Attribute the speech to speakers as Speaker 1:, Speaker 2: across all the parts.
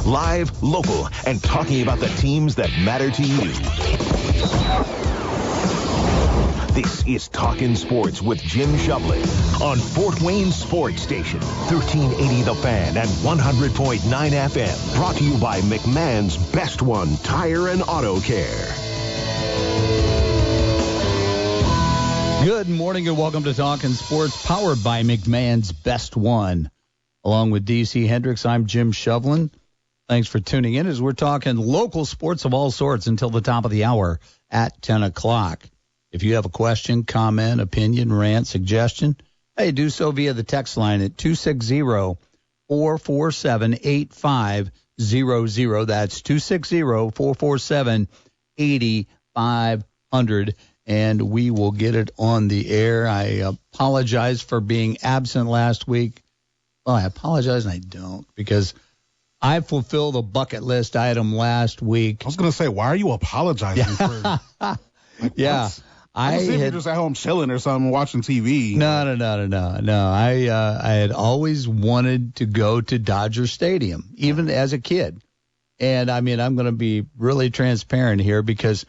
Speaker 1: live, local, and talking about the teams that matter to you. This is Talkin Sports with Jim Shovlin on Fort Wayne Sports Station, 1380 The Fan and 100.9 FM. Brought to you by McMahon's Best One Tire and Auto Care.
Speaker 2: Good morning and welcome to Talkin Sports, powered by McMahon's Best One. Along with D.C. Hendricks, I'm Jim Shovlin. Thanks for tuning in as we're talking local sports of all sorts until the top of the hour at 10 o'clock. If you have a question, comment, opinion, rant, suggestion, hey, do so via the text line at 260-447-8500. That's 260-447-8500. And we will get it on the air. I apologize for being absent last week. Well, I apologize and I don't, because I fulfilled a bucket list item last week.
Speaker 3: I was going to say, why are you apologizing for?
Speaker 2: Yeah.
Speaker 3: I had just at home chilling or something, watching TV.
Speaker 2: No. I had always wanted to go to Dodger Stadium, even as a kid. And, I mean, I'm going to be really transparent here because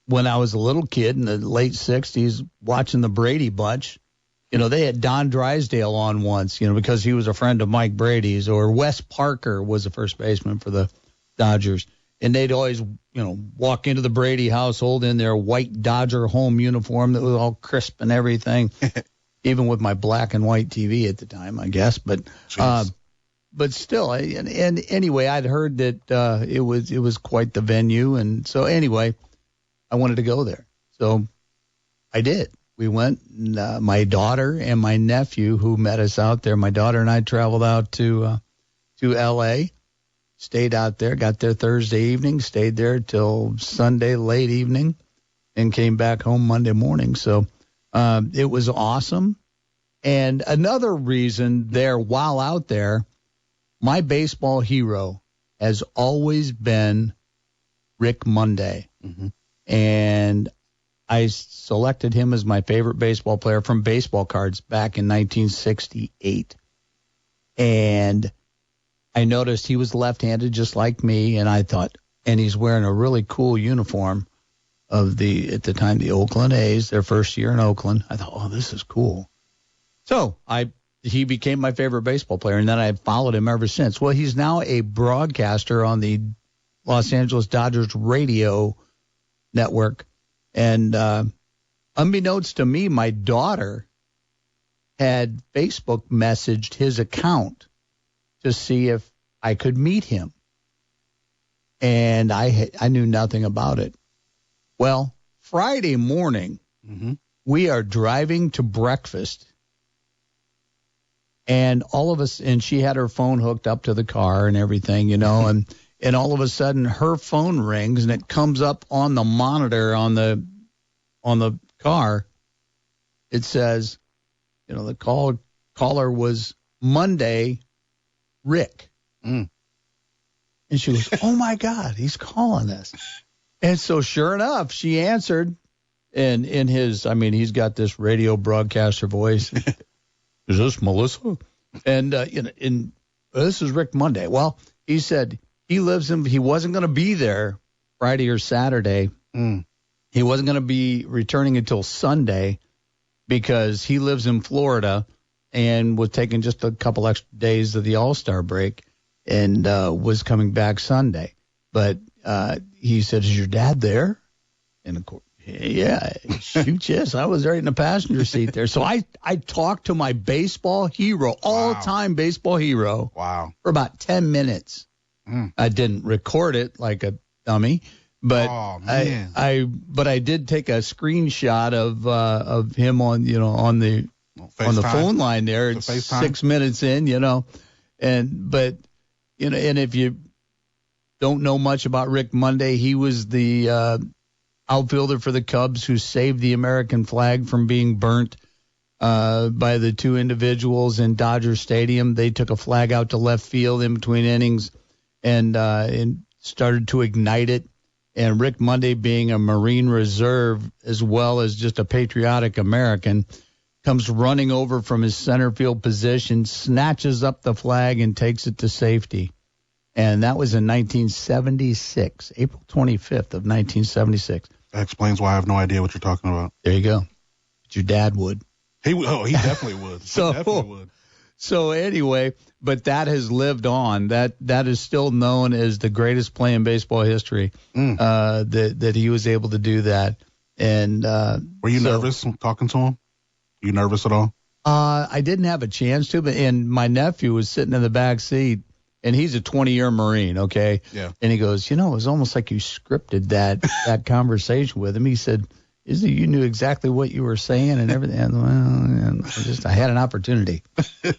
Speaker 2: when I was a little kid in the late 60s watching the Brady Bunch, you know, they had Don Drysdale on once, you know, because he was a friend of Mike Brady's, or Wes Parker was the first baseman for the Dodgers. And they'd always, you know, walk into the Brady household in their white Dodger home uniform that was all crisp and everything, even with my black and white TV at the time, I guess. But still, and anyway, I'd heard that it was quite the venue. And so anyway, I wanted to go there. So I did. We went, and, my daughter and my nephew who met us out there. My daughter and I traveled out to L.A., stayed out there, got there Thursday evening, stayed there till Sunday late evening, and came back home Monday morning. So it was awesome. And another reason there, while out there, my baseball hero has always been Rick Monday. Mm-hmm. And I selected him as my favorite baseball player from baseball cards back in 1968. And I noticed he was left-handed just like me, and I thought, and he's wearing a really cool uniform of at the time, the Oakland A's, their first year in Oakland. I thought, oh, this is cool. So he became my favorite baseball player, and then I followed him ever since. Well, he's now a broadcaster on the Los Angeles Dodgers radio network. And unbeknownst to me, my daughter had Facebook messaged his account to see if I could meet him. And I knew nothing about it. Well, Friday morning, we are driving to breakfast. And all of us, and she had her phone hooked up to the car and everything, you know, and all of a sudden her phone rings and it comes up on the monitor on the car. It says, you know, the caller was Monday Rick. And she goes, oh my God, he's calling us. And so sure enough, she answered, and in his, I mean, he's got this radio broadcaster voice. Is this Melissa? And, you know, this is Rick Monday. Well, he said he wasn't going to be there Friday or Saturday. He wasn't going to be returning until Sunday because he lives in Florida and was taking just a couple extra days of the All-Star break and was coming back Sunday. But he said, is your dad there? And, of course, yeah, shoot, yes, I was right in the passenger seat there. So I talked to my baseball hero, all-time baseball hero, for about 10 minutes. I didn't record it like a dummy, but I did take a screenshot of him on the phone line there. It's 6 minutes in, you know, and if you don't know much about Rick Monday, he was the outfielder for the Cubs who saved the American flag from being burnt by the two individuals in Dodger Stadium. They took a flag out to left field in between innings and started to ignite it. And Rick Monday, being a Marine Reserve as well as just a patriotic American, comes running over from his center field position, snatches up the flag, and takes it to safety. And that was in 1976, April 25th of 1976.
Speaker 3: That explains why I have no idea what you're talking about.
Speaker 2: There you go. But your dad would.
Speaker 3: He definitely would. He definitely would.
Speaker 2: So anyway, but that has lived on. That is still known as the greatest play in baseball history. That he was able to do that. And
Speaker 3: were you nervous talking to him? You nervous at all?
Speaker 2: I didn't have a chance to, and my nephew was sitting in the back seat, and he's a 20-year Marine, okay?
Speaker 3: Yeah.
Speaker 2: And he goes, it was almost like you scripted that conversation with him. He said, you knew exactly what you were saying and everything. And, I had an opportunity.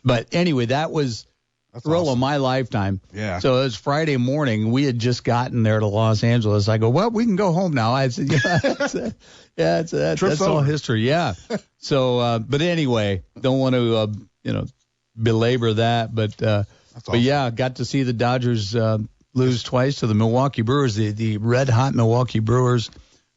Speaker 2: But anyway, that was the thrill of my lifetime.
Speaker 3: Yeah.
Speaker 2: So it was Friday morning. We had just gotten there to Los Angeles. I go, well, we can go home now. I said, that's all history. Yeah. So, but anyway, don't want to, belabor that. But yeah, got to see the Dodgers lose twice to the Milwaukee Brewers, the red-hot Milwaukee Brewers.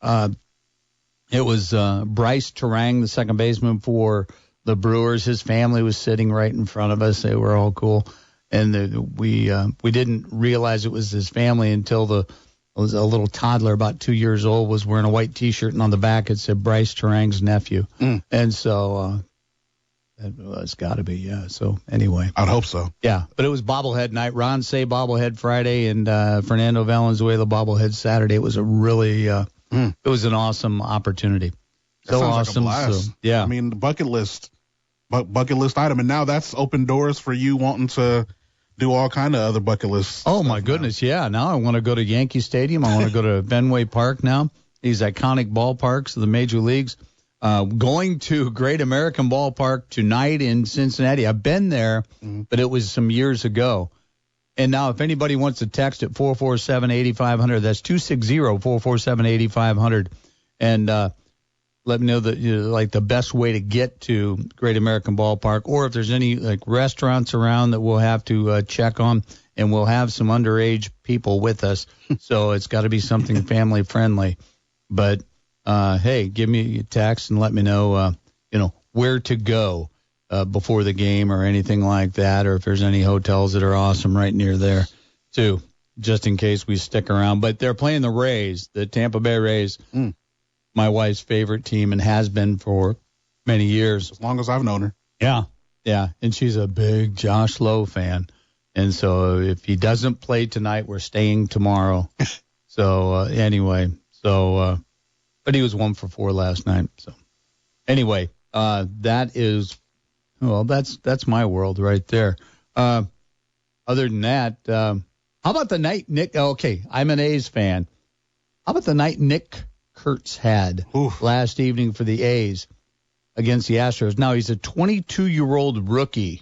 Speaker 2: It was Bryce Terang, the second baseman for the Brewers. His family was sitting right in front of us. They were all cool. And we didn't realize it was his family until it was a little toddler, about 2 years old, was wearing a white T-shirt, and on the back it said Bryce Terang's nephew. And so it's got to be, yeah. So anyway.
Speaker 3: I'd hope so.
Speaker 2: Yeah, but it was bobblehead night. Ron Say bobblehead Friday, and Fernando Valenzuela bobblehead Saturday. It was a really it was an awesome opportunity.
Speaker 3: That sounds
Speaker 2: awesome.
Speaker 3: Like a blast.
Speaker 2: So, yeah.
Speaker 3: I mean, the bucket list item, and now that's open doors for you wanting to do all kind of other bucket lists.
Speaker 2: Oh my goodness, yeah. Now I want to go to Yankee Stadium. I want to go to Fenway Park now. These iconic ballparks of the major leagues. Going to Great American Ballpark tonight in Cincinnati. I've been there, but it was some years ago. And now if anybody wants to text at 447-8500, that's 260-447-8500, and let me know that like the best way to get to Great American Ballpark, or if there's any like restaurants around that we'll have to check on, and we'll have some underage people with us, so it's got to be something family friendly. But hey, give me a text and let me know where to go before the game or anything like that, or if there's any hotels that are awesome right near there too, just in case we stick around. But they're playing the Rays, the Tampa Bay Rays. My wife's favorite team, and has been for many years.
Speaker 3: As long as I've known her.
Speaker 2: Yeah. And she's a big Josh Lowe fan. And so if he doesn't play tonight, we're staying tomorrow. So anyway, but he was 1 for 4 last night. So anyway, that's my world right there. Other than that, how about the night Nick? Okay, I'm an A's fan. How about the night Nick Kurtz had last evening for the A's against the Astros? Now, he's a 22-year-old rookie.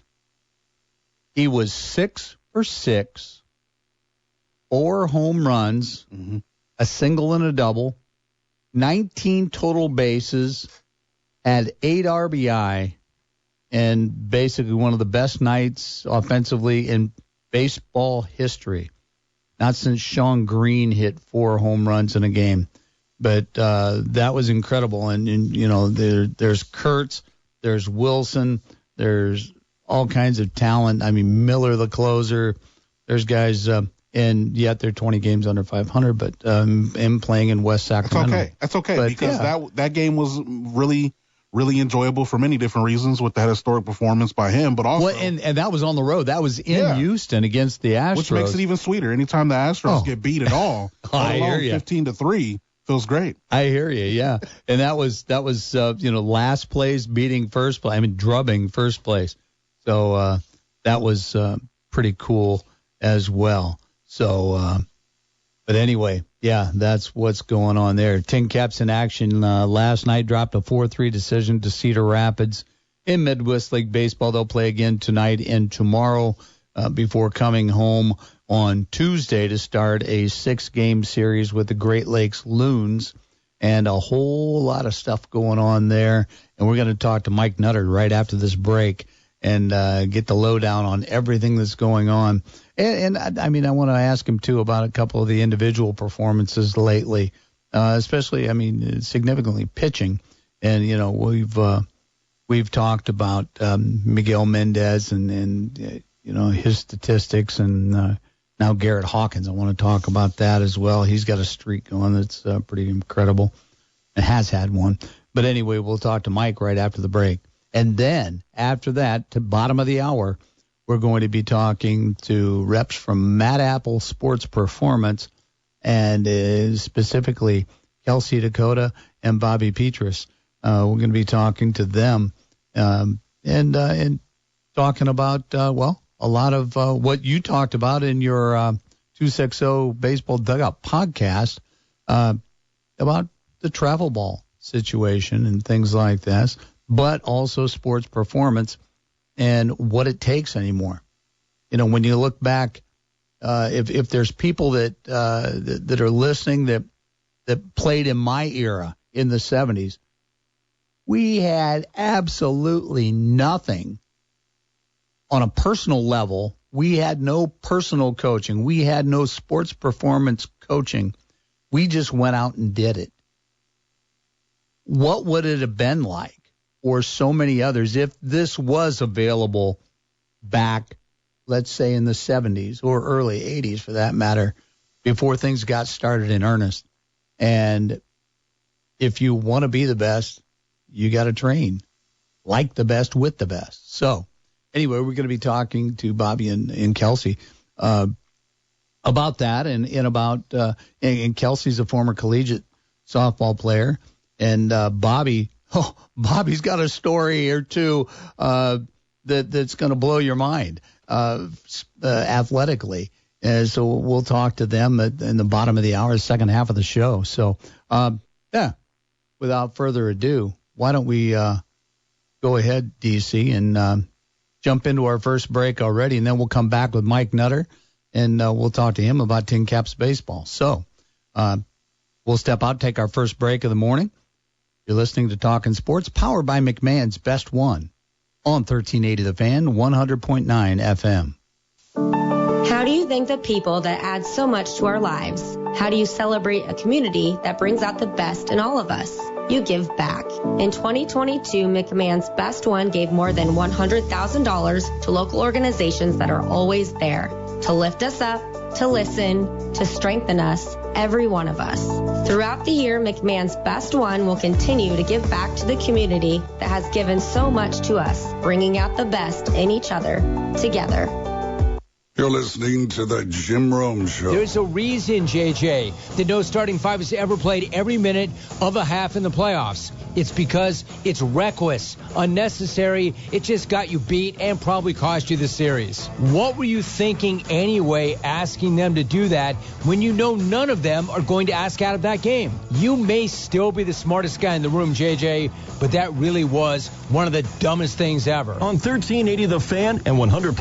Speaker 2: He was 6 for 6, 4 home runs, a single and a double, 19 total bases, had 8 RBI, and basically one of the best nights offensively in baseball history. Not since Sean Green hit 4 home runs in a game. But that was incredible. And there's Kurtz, there's Wilson, there's all kinds of talent. I mean, Miller, the closer. There's guys, and yet they're 20 games under 500, but and playing in West Sacramento.
Speaker 3: That's okay, because that game was really, really enjoyable for many different reasons with that historic performance by him, but also.
Speaker 2: Well, and that was on the road. That was in Houston against the Astros.
Speaker 3: Which makes it even sweeter. Anytime the Astros get beat at all,
Speaker 2: I hear you.
Speaker 3: 15-3. Feels great.
Speaker 2: I hear you, yeah. And that was last place beating first place. I mean, drubbing first place. So that was pretty cool as well. So, but anyway, yeah, that's what's going on there. Tincaps in action last night, dropped a 4-3 decision to Cedar Rapids in Midwest League Baseball. They'll play again tonight and tomorrow before coming home on Tuesday to start a 6-game series with the Great Lakes Loons, and a whole lot of stuff going on there. And we're going to talk to Mike Nutter right after this break and get the lowdown on everything that's going on. And I mean, I want to ask him, too, about a couple of the individual performances lately, especially, I mean, significantly pitching. And, we've We've talked about Miguel Mendez and his statistics, and now Garrett Hawkins. I want to talk about that as well. He's got a streak going that's pretty incredible. It has had one. But anyway, we'll talk to Mike right after the break. And then after that, to bottom of the hour, we're going to be talking to reps from Matt Apple Sports Performance, and specifically Kelsey Dakotah and Bobby Petras. We're going to be talking to them and talking about, a lot of what you talked about in your 260 Baseball Dugout podcast about the travel ball situation and things like this, but also sports performance and what it takes anymore. When you look back, if there's people that are listening that played in my era in the 70s, we had absolutely nothing on a personal level. We had no personal coaching. We had no sports performance coaching. We just went out and did it. What would it have been like for so many others if this was available back, let's say, in the 70s or early 80s, for that matter, before things got started in earnest? And if you want to be the best, you got to train like the best with the best. So anyway, we're going to be talking to Bobby and Kelsey about that, and about and Kelsey's a former collegiate softball player, and Bobby's got a story or two that's going to blow your mind athletically. So we'll talk to them in the bottom of the hour, the second half of the show. So without further ado, why don't we go ahead, DC, and jump into our first break already, and then we'll come back with Mike Nutter, and we'll talk to him about Tincaps baseball. So we'll step out, take our first break of the morning. You're listening to Talkin Sports, powered by McMahon's Best One on 1380 The Fan, 100.9 FM.
Speaker 4: How do you thank the people that add so much to our lives? How do you celebrate a community that brings out the best in all of us? You give back. In 2022, McMahon's Best One gave more than $100,000 to local organizations that are always there to lift us up, to listen, to strengthen us, every one of us. Throughout the year, McMahon's Best One will continue to give back to the community that has given so much to us, bringing out the best in each other, together.
Speaker 5: You're listening to the Jim Rome Show.
Speaker 6: There's a reason, JJ, that no starting five has ever played every minute of a half in the playoffs. It's because it's reckless, unnecessary. It just got you beat and probably cost you the series. What were you thinking anyway, asking them to do that when you know none of them are going to ask out of that game? You may still be the smartest guy in the room, JJ, but that really was one of the dumbest things ever.
Speaker 7: On 1380 The Fan and 100.9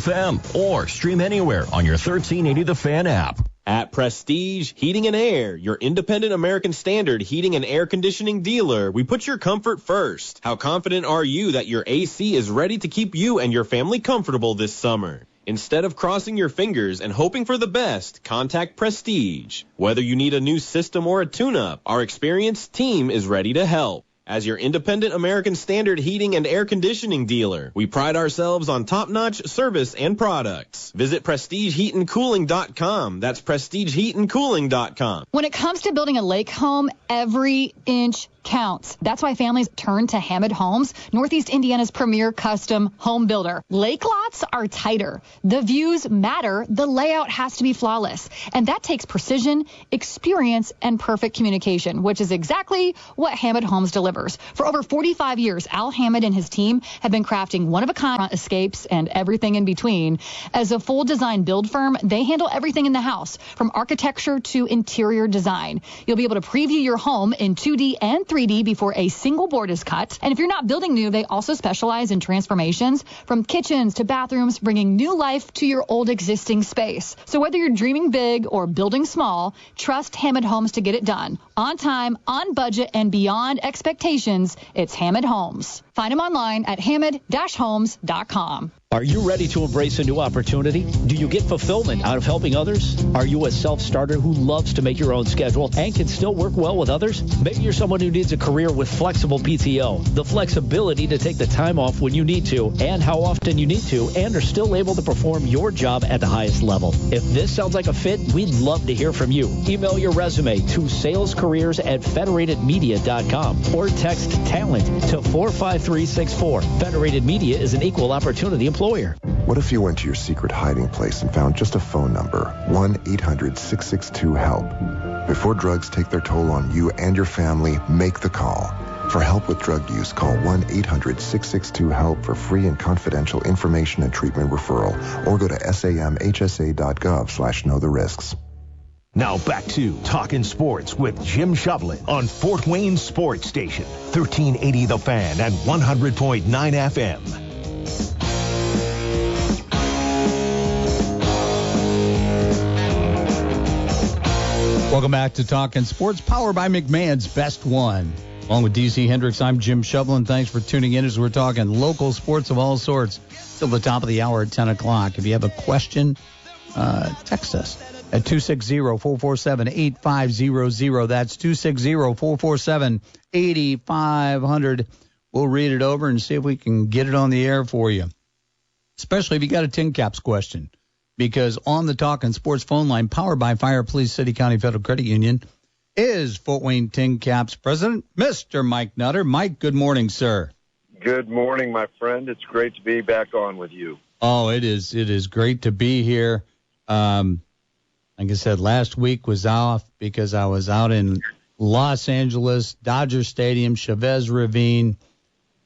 Speaker 7: FM, or stream anywhere on your 1380 The Fan app.
Speaker 8: At Prestige Heating and Air, your independent American Standard heating and air conditioning dealer, we put your comfort first. How confident are you that your AC is ready to keep you and your family comfortable this summer? Instead of crossing your fingers and hoping for the best, contact Prestige. Whether you need a new system or a tune-up, our experienced team is ready to help. As your independent American Standard heating and air conditioning dealer, we pride ourselves on top-notch service and products. Visit PrestigeHeatandCooling.com. That's PrestigeHeatandCooling.com.
Speaker 9: When it comes to building a lake home, every inch counts. That's why families turn to Hammond Homes, Northeast Indiana's premier custom home builder. Lake lots are tighter. The views matter. The layout has to be flawless. And that takes precision, experience, and perfect communication, which is exactly what Hammond Homes delivers. For over 45 years, Al Hammond and his team have been crafting one-of-a-kind escapes and everything in between. As a full design build firm, they handle everything in the house, from architecture to interior design. You'll be able to preview your home in 2D and 3D before a single board is cut. And if you're not building new, they also specialize in transformations, from kitchens to bathrooms, bringing new life to your old existing space. So whether you're dreaming big or building small, trust Hammond Homes to get it done. On time, on budget, and beyond expectations, it's Hammond Homes. Find them online at hammond-homes.com.
Speaker 10: Are you ready to embrace a new opportunity? Do you get fulfillment out of helping others? Are you a self-starter who loves to make your own schedule and can still work well with others? Maybe you're someone who needs a career with flexible PTO, the flexibility to take the time off when you need to and how often you need to, and are still able to perform your job at the highest level. If this sounds like a fit, we'd love to hear from you. Email your resume to salescareers@federatedmedia.com or text TALENT to 45364. Federated Media is an equal opportunity employer.
Speaker 11: What if you went to your secret hiding place and found just a phone number, 1-800-662-HELP? Before drugs take their toll on you and your family, make the call. For help with drug use, call 1-800-662-HELP for free and confidential information and treatment referral, or go to samhsa.gov/know the risks.
Speaker 1: Now back to Talkin Sports with Jim Shovlin on Fort Wayne Sports Station, 1380 The Fan and 100.9 FM.
Speaker 2: Welcome back to Talkin Sports, powered by McMahon's Best One. Along with DC Hendricks, I'm Jim Shovlin. Thanks for tuning in as we're talking local sports of all sorts till the top of the hour at 10 o'clock. If you have a question, text us at 260-447-8500. That's 260-447-8500. We'll read it over and see if we can get it on the air for you, especially if you got a Tincaps question. Because on the Talkin Sports phone line, powered by Fire Police City County Federal Credit Union, is Fort Wayne Tincaps president, Mr. Mike Nutter. Mike, good morning, sir.
Speaker 12: Good morning, my friend. It's great to be back on with you.
Speaker 2: Oh, it is. It is great to be here. Like I said, last week was off because I was out in Los Angeles, Dodger Stadium, Chavez Ravine.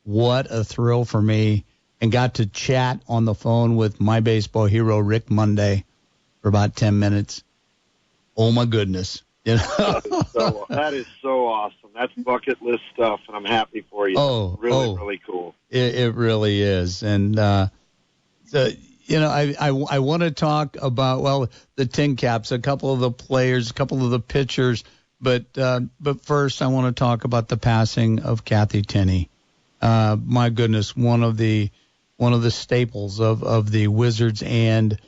Speaker 2: What a thrill for me. And got to chat on the phone with my baseball hero, Rick Monday, for about 10 minutes. Oh, my goodness. You know?
Speaker 12: That is so awesome. That's bucket list stuff, and I'm happy for you. Really cool.
Speaker 2: It really is. And, I want to talk about, the Tincaps, a couple of the players, a couple of the pitchers. But first, I want to talk about the passing of Kathy Tenney. My goodness, one of the staples of the Wizards and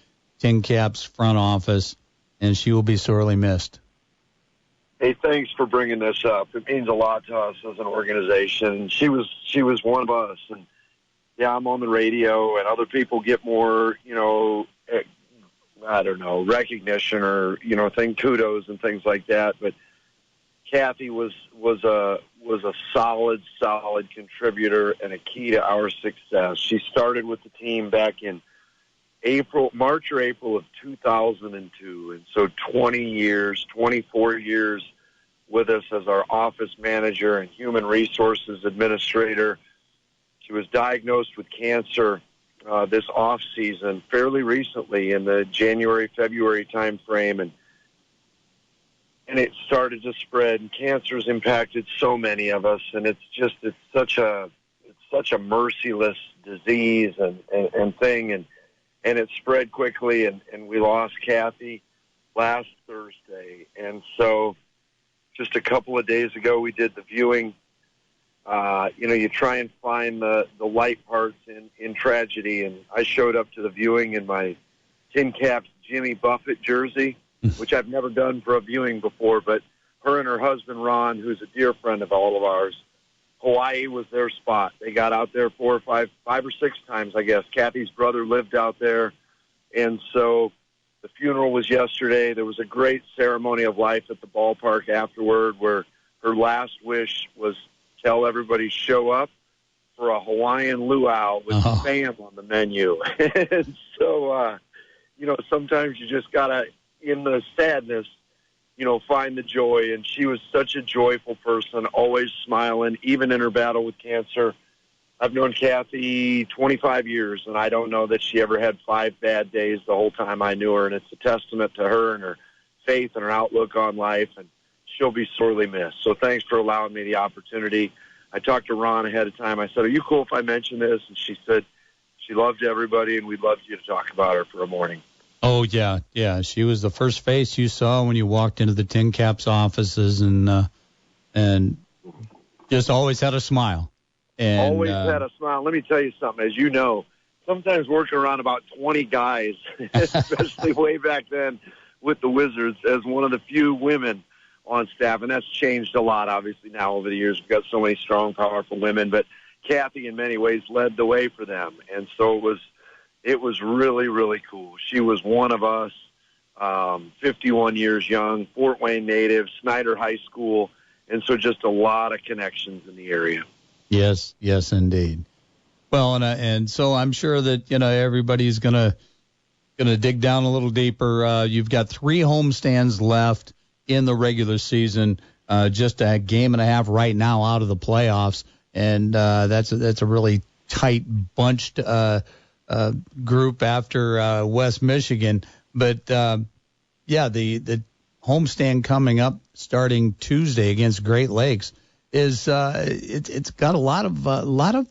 Speaker 2: Tincaps front office, and she will be sorely missed.
Speaker 12: Hey, thanks for bringing this up. It means a lot to us as an organization. She was one of us, and yeah, I'm on the radio, and other people get more, recognition or kudos and things like that. But Kathy was a solid contributor and a key to our success. She started with the team back in March or April of 2002. And so 24 years with us as our office manager and human resources administrator. She was diagnosed with cancer this off season fairly recently in the January-February time frame. And it started to spread, and cancer's impacted so many of us, and it's such a merciless disease and thing, and it spread quickly, and we lost Kathy last Thursday. And so just a couple of days ago, we did the viewing. You try and find the light parts in tragedy, and I showed up to the viewing in my Tincaps Jimmy Buffett jersey, which I've never done for a viewing before, but her and her husband, Ron, who's a dear friend of all of ours, Hawaii was their spot. They got out there five or six times, I guess. Kathy's brother lived out there, and so the funeral was yesterday. There was a great ceremony of life at the ballpark afterward where her last wish was tell everybody show up for a Hawaiian luau with spam on the menu. And so, sometimes you just got to, in the sadness, find the joy. And she was such a joyful person, always smiling, even in her battle with cancer. I've known Kathy 25 years, and I don't know that she ever had 5 bad days the whole time I knew her. And it's a testament to her and her faith and her outlook on life. And she'll be sorely missed. So thanks for allowing me the opportunity. I talked to Ron ahead of time. I said, are you cool if I mention this? And she said she loved everybody, and we'd love you to talk about her for a morning.
Speaker 2: Oh, yeah. Yeah, she was the first face you saw when you walked into the Tincaps offices, and just always had a smile. And,
Speaker 12: always had a smile. Let me tell you something. As you know, sometimes working around about 20 guys, especially way back then with the Wizards, as one of the few women on staff. And that's changed a lot, obviously, now over the years. We've got so many strong, powerful women. But Kathy, in many ways, led the way for them. And so it was really, really cool. She was one of us, 51 years young, Fort Wayne native, Snyder High School. And so just a lot of connections in the area.
Speaker 2: Yes, indeed. Well, and so I'm sure that, everybody's gonna dig down a little deeper. You've got 3 homestands left in the regular season, just a game and a half right now out of the playoffs, and that's a really tight bunched group after West Michigan. But the homestand coming up starting Tuesday against Great Lakes is it's got a lot of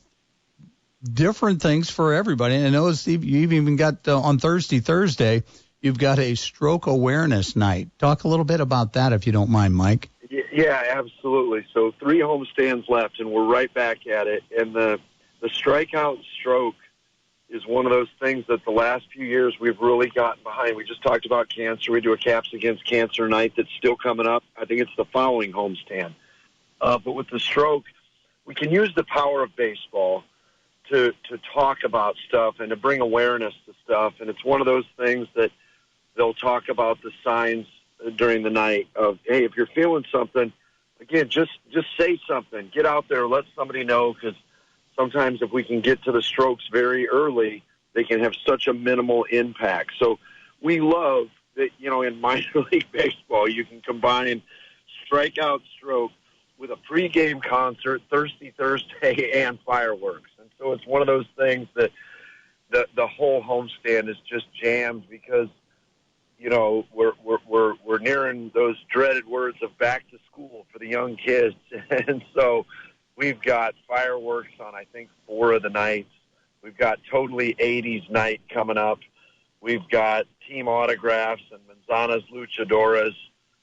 Speaker 2: different things for everybody. And I know, Steve, you've even got on Thursday, you've got a stroke awareness night. Talk a little bit about that, if you don't mind, Mike.
Speaker 12: Yeah, absolutely. So 3 homestands left, and we're right back at it. And the strikeout stroke is one of those things that the last few years we've really gotten behind. We just talked about cancer. We do a Caps Against Cancer night that's still coming up. I think it's the following homestand. But with the stroke, we can use the power of baseball to talk about stuff and to bring awareness to stuff. And it's one of those things that they'll talk about the signs during the night of, hey, if you're feeling something, again, just say something. Get out there, let somebody know, because sometimes if we can get to the strokes very early, they can have such a minimal impact. So we love that, in minor league baseball, you can combine strikeout stroke with a pregame concert, Thirsty Thursday, and fireworks. And so it's one of those things that the whole homestand is just jammed because, we're nearing those dreaded words of back to school for the young kids. And so we've got fireworks on, I think, 4 of the nights. We've got Totally 80s night coming up. We've got team autographs and Manzana's Luchadoras.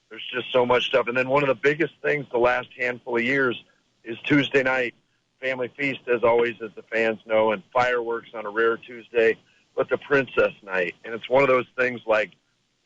Speaker 12: There's just so much stuff. And then one of the biggest things the last handful of years is Tuesday night family feast, as always, as the fans know, and fireworks on a rare Tuesday, but the Princess Night. And it's one of those things like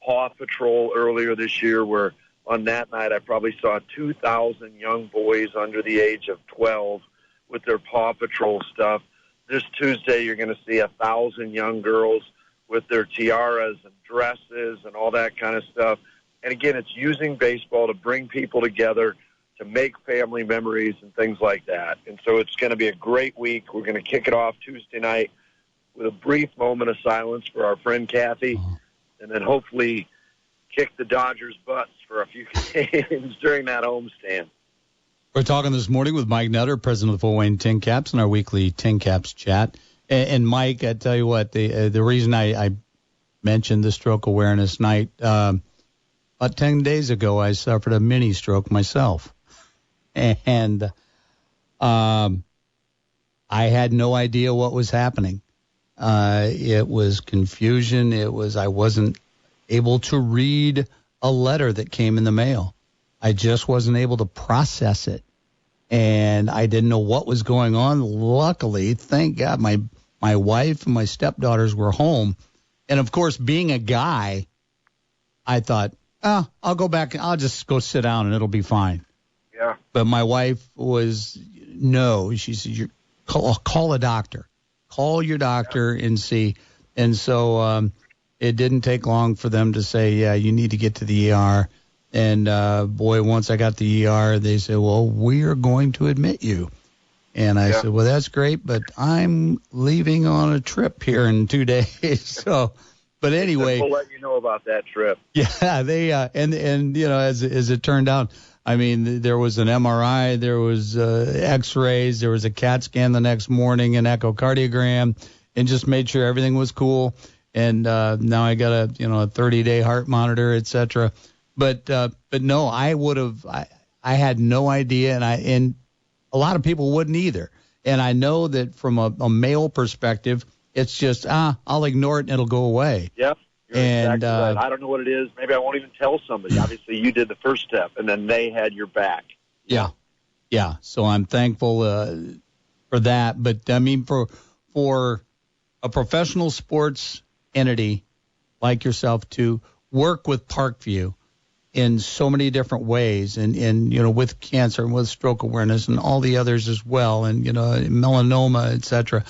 Speaker 12: Paw Patrol earlier this year, where on that night I probably saw 2,000 young boys under the age of 12 with their Paw Patrol stuff. This Tuesday you're going to see 1,000 young girls with their tiaras and dresses and all that kind of stuff. And again, it's using baseball to bring people together, to make family memories and things like that. And so it's going to be a great week. We're going to kick it off Tuesday night with a brief moment of silence for our friend Kathy, and then hopefully kick the Dodgers' butts for a few games during that homestand.
Speaker 2: We're talking this morning with Mike Nutter, president of the Fort Wayne Tincaps, in our weekly Tincaps chat. And Mike, I tell you what, the reason I mentioned the stroke awareness night, about 10 days ago, I suffered a mini stroke myself. And I had no idea what was happening. It was confusion. I wasn't able to read a letter that came in the mail. I just wasn't able to process it. And I didn't know what was going on. Luckily, thank God, my wife and my stepdaughters were home. And, of course, being a guy, I thought, I'll go back. I'll just go sit down and it'll be fine.
Speaker 12: Yeah.
Speaker 2: But my wife she said, call a doctor. Call your doctor and see. And so it didn't take long for them to say, yeah, you need to get to the ER. And, once I got to the ER, they said, well, we're going to admit you. And I said, well, that's great, but I'm leaving on a trip here in 2 days. So, but anyway.
Speaker 12: We'll let you know about that trip.
Speaker 2: Yeah, they, and as it turned out, I mean, there was an MRI, there was X-rays, there was a CAT scan the next morning, an echocardiogram, and just made sure everything was cool. And now I got a 30-day heart monitor, et cetera. But no, I had no idea, and a lot of people wouldn't either. And I know that from a male perspective, it's just, I'll ignore it and it'll go away.
Speaker 12: Yep. You're exactly right. I don't know what it is. Maybe I won't even tell somebody. Obviously, you did the first step, and then they had your back.
Speaker 2: Yeah. So I'm thankful for that. But I mean, for a professional sports entity like yourself to work with Parkview in so many different ways, and with cancer and with stroke awareness and all the others as well, and melanoma, etc.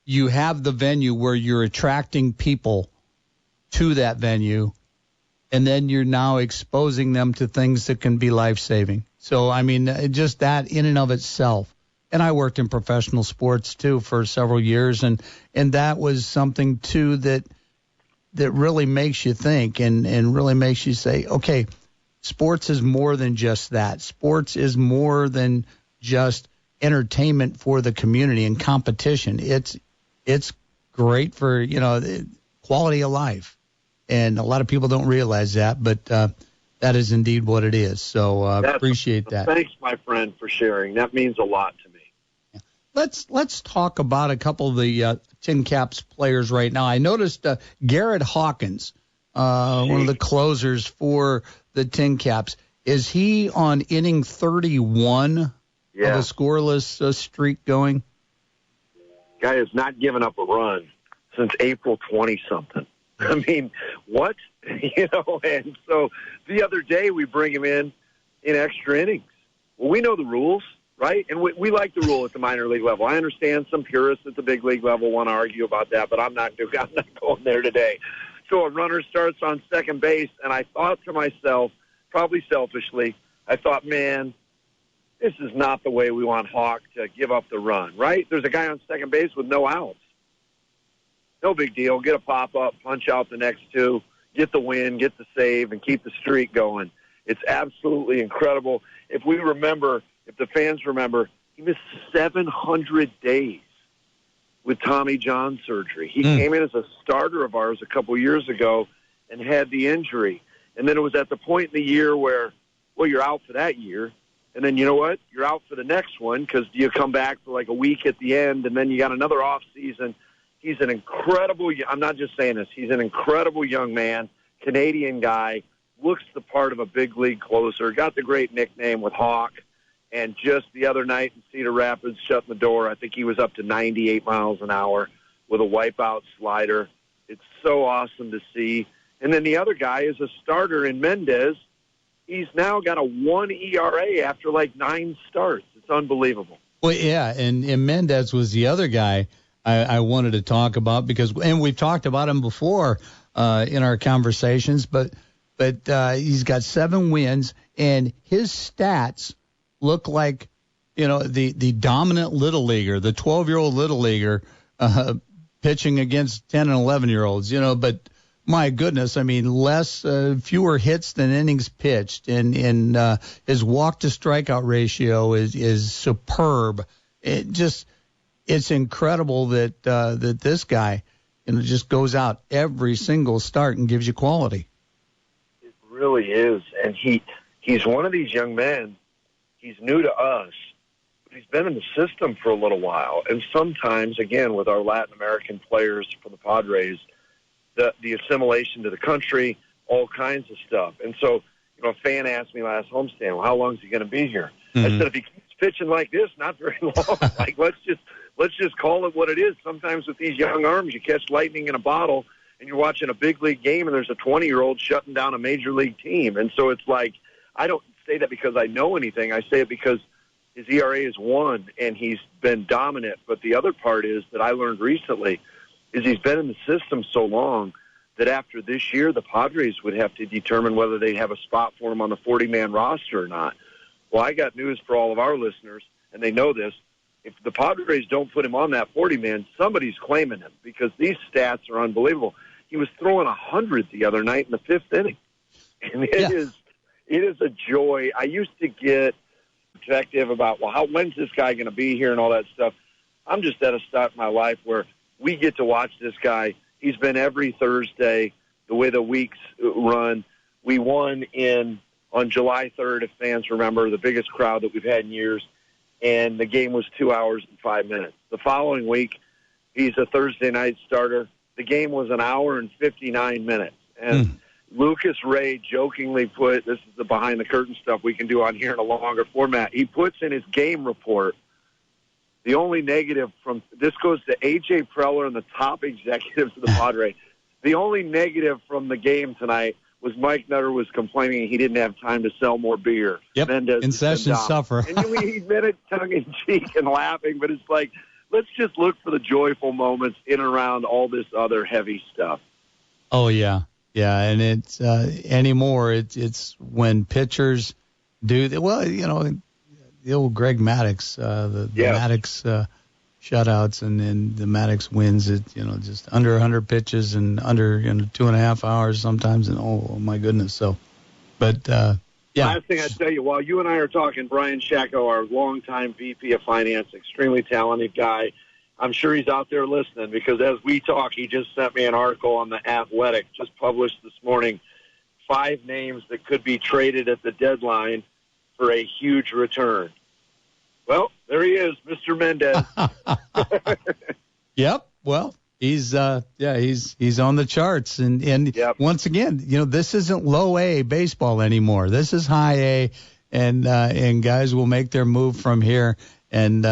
Speaker 2: You have the venue where you're attracting people to that venue, and then you're now exposing them to things that can be life-saving. So, I mean, just that in and of itself. And I worked in professional sports, too, for several years, and that was something, too, that really makes you think and really makes you say, okay, sports is more than just that. Sports is more than just entertainment for the community and competition. It's great for, quality of life. And a lot of people don't realize that, but that is indeed what it is. So appreciate that.
Speaker 12: Thanks, my friend, for sharing. That means a lot to me.
Speaker 2: Let's talk about a couple of the Tincaps players right now. I noticed Garrett Hawkins, one of the closers for the Tincaps. Is he on inning 31 of a scoreless streak going?
Speaker 12: Guy has not given up a run since April 20-something. I mean, what? And so the other day we bring him in extra innings. Well, we know the rules, right? And we like the rule at the minor league level. I understand some purists at the big league level want to argue about that, but I'm not going there today. So a runner starts on second base, and I thought to myself, probably selfishly, I thought, man, this is not the way we want Hawk to give up the run, right? There's a guy on second base with no outs. No big deal. Get a pop-up, punch out the next two, get the win, get the save, and keep the streak going. It's absolutely incredible. If the fans remember, he missed 700 days with Tommy John surgery. He came in as a starter of ours a couple years ago and had the injury. And then it was at the point in the year where, well, you're out for that year. And then you know what? You're out for the next one because you come back for like a week at the end, and then you got another off season. He's an incredible – I'm not just saying this. He's an incredible young man, Canadian guy, looks the part of a big league closer, got the great nickname with Hawk. And just the other night in Cedar Rapids, shutting the door, I think he was up to 98 miles an hour with a wipeout slider. It's so awesome to see. And then the other guy is a starter in Mendez. He's now got a 1 ERA after like 9 starts. It's unbelievable.
Speaker 2: Well, yeah, and Mendez was the other guy I wanted to talk about and we've talked about him before in our conversations, but he's got 7 wins, and his stats look like, the dominant little leaguer, the 12-year-old little leaguer pitching against 10 and 11-year-olds, but my goodness, I mean, fewer hits than innings pitched, and his walk to strikeout ratio is superb. It's incredible that this guy, just goes out every single start and gives you quality.
Speaker 12: It really is, and he's one of these young men. He's new to us, but he's been in the system for a little while. And sometimes, again, with our Latin American players for the Padres, the assimilation to the country, all kinds of stuff. And so, a fan asked me last homestand, well, how long is he going to be here? Mm-hmm. I said, if he keeps pitching like this, not very long. Let's just call it what it is. Sometimes with these young arms, you catch lightning in a bottle, and you're watching a big league game, and there's a 20-year-old shutting down a major league team. And so it's like, I don't say that because I know anything. I say it because his ERA is 1, and he's been dominant. But the other part is that I learned recently is he's been in the system so long that after this year, the Padres would have to determine whether they have a spot for him on the 40-man roster or not. Well, I got news for all of our listeners, and they know this. If the Padres don't put him on that 40-man, somebody's claiming him because these stats are unbelievable. He was throwing 100 the other night in the 5th inning. And it is a joy. I used to get protective about, well, when's this guy going to be here and all that stuff. I'm just at a stop in my life where we get to watch this guy. He's been every Thursday, the way the weeks run. We won on July 3rd, if fans remember, the biggest crowd that we've had in years. And the game was 2 hours and 5 minutes. The following week, he's a Thursday night starter. The game was an hour and 59 minutes. And Lucas Ray jokingly put, this is the behind-the-curtain stuff we can do on here in a longer format, he puts in his game report The only negative from this goes to A.J. Preller and the top executives of the Padres. The only negative from the game tonight was Mike Nutter was complaining he didn't have time to sell more beer.
Speaker 2: Yep, concessions suffer.
Speaker 12: And he admitted tongue-in-cheek and laughing, but it's like, let's just look for the joyful moments in and around all this other heavy stuff.
Speaker 2: Oh, yeah. Yeah, and it's anymore, it's when pitchers do the old Greg Maddux, the Maddux shutouts, and then the Maddux wins it, just under 100 pitches and under 2.5 hours sometimes, and oh my goodness. So, but yeah.
Speaker 12: Last thing I tell you, while you and I are talking, Brian Shacko, our longtime VP of Finance, extremely talented guy, I'm sure he's out there listening, because as we talk, he just sent me an article on The Athletic, just published this morning, 5 names that could be traded at the deadline for a huge return. Well, there he is, Mr. Mendez.
Speaker 2: Yep. Well, he's on the charts, and
Speaker 12: yep.
Speaker 2: Once again, this isn't low A baseball anymore. This is high A, and guys will make their move from here and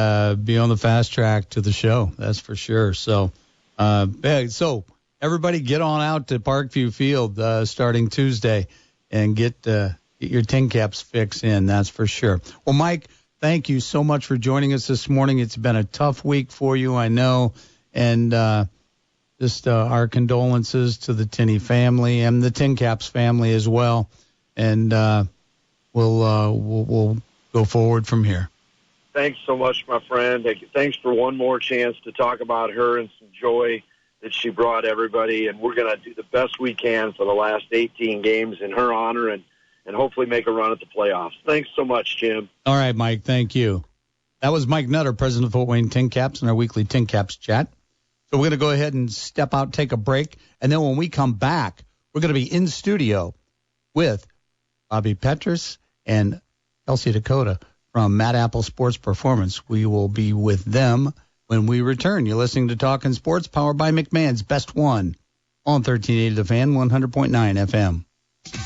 Speaker 2: be on the fast track to the show. That's for sure. So, so everybody get on out to Parkview Field starting Tuesday and get your Tincaps fix in. That's for sure. Well, Mike, thank you so much for joining us this morning. It's been a tough week for you, I know, and just our condolences to the Tinney family and the Tincaps family as well. And we'll go forward from here.
Speaker 12: Thanks so much, my friend. Thanks for one more chance to talk about her and some joy that she brought everybody. And we're going to do the best we can for the last 18 games in her honor and hopefully make a run at the playoffs. Thanks so much, Jim.
Speaker 2: All right, Mike. Thank you. That was Mike Nutter, president of Fort Wayne Tincaps, in our weekly Tincaps chat. So we're going to go ahead and step out, take a break. And then when we come back, we're going to be in studio with Bobby Petras and Kelsey Dakotah from Mad Apple Sports Performance. We will be with them when we return. You're listening to Talkin Sports, powered by McMahon's Best One on 1380 The Fan, 100.9 FM.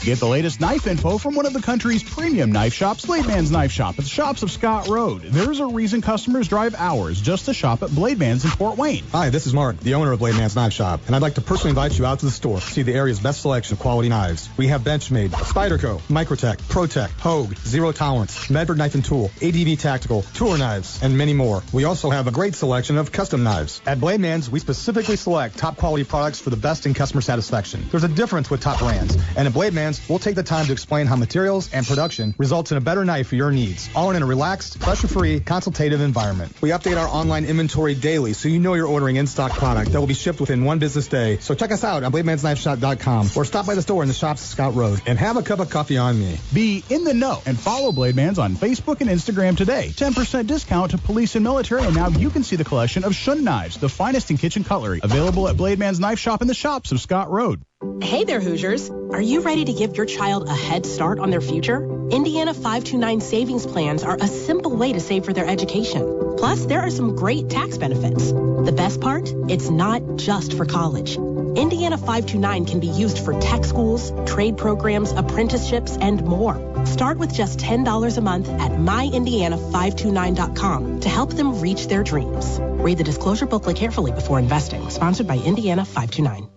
Speaker 13: Get the latest knife info from one of the country's premium knife shops, Blade Man's Knife Shop at the shops of Scott Road. There's a reason customers drive hours just to shop at Blade Man's in Fort Wayne.
Speaker 14: Hi, this is Mark, the owner of Blade Man's Knife Shop, and I'd like to personally invite you out to the store to see the area's best selection of quality knives. We have Benchmade, Spyderco, Microtech, ProTech, Hogue, Zero Tolerance, Medford Knife and Tool, ADV Tactical, Tour Knives, and many more. We also have a great selection of custom knives. At Blade Man's, we specifically select top quality products for the best in customer satisfaction. There's a difference with top brands, and at Blade Man's, we'll take the time to explain how materials and production results in a better knife for your needs, all in a relaxed, pressure-free, consultative environment. We update our online inventory daily so you know you're ordering in-stock product that will be shipped within one business day. So check us out on BladeMansKnifeShop.com or stop by the store in the shops at Scout Road and have a cup of coffee on me.
Speaker 13: Be in the know and follow Blade Man's on Facebook and Instagram today. 10% discount to police and military, and now you can see the collection of Shun knives, the finest in kitchen cutlery, available at Blade Man's Knife Shop in the shops of Scott Road.
Speaker 15: Hey there, Hoosiers. Are you ready to give your child a head start on their future? Indiana 529 savings plans are a simple way to save for their education. Plus, there are some great tax benefits. The best part? It's not just for college. Indiana 529 can be used for tech schools, trade programs, apprenticeships, and more. Start with just $10 a month at myindiana529.com to help them reach their dreams. Read the disclosure booklet carefully before investing. Sponsored by Indiana 529.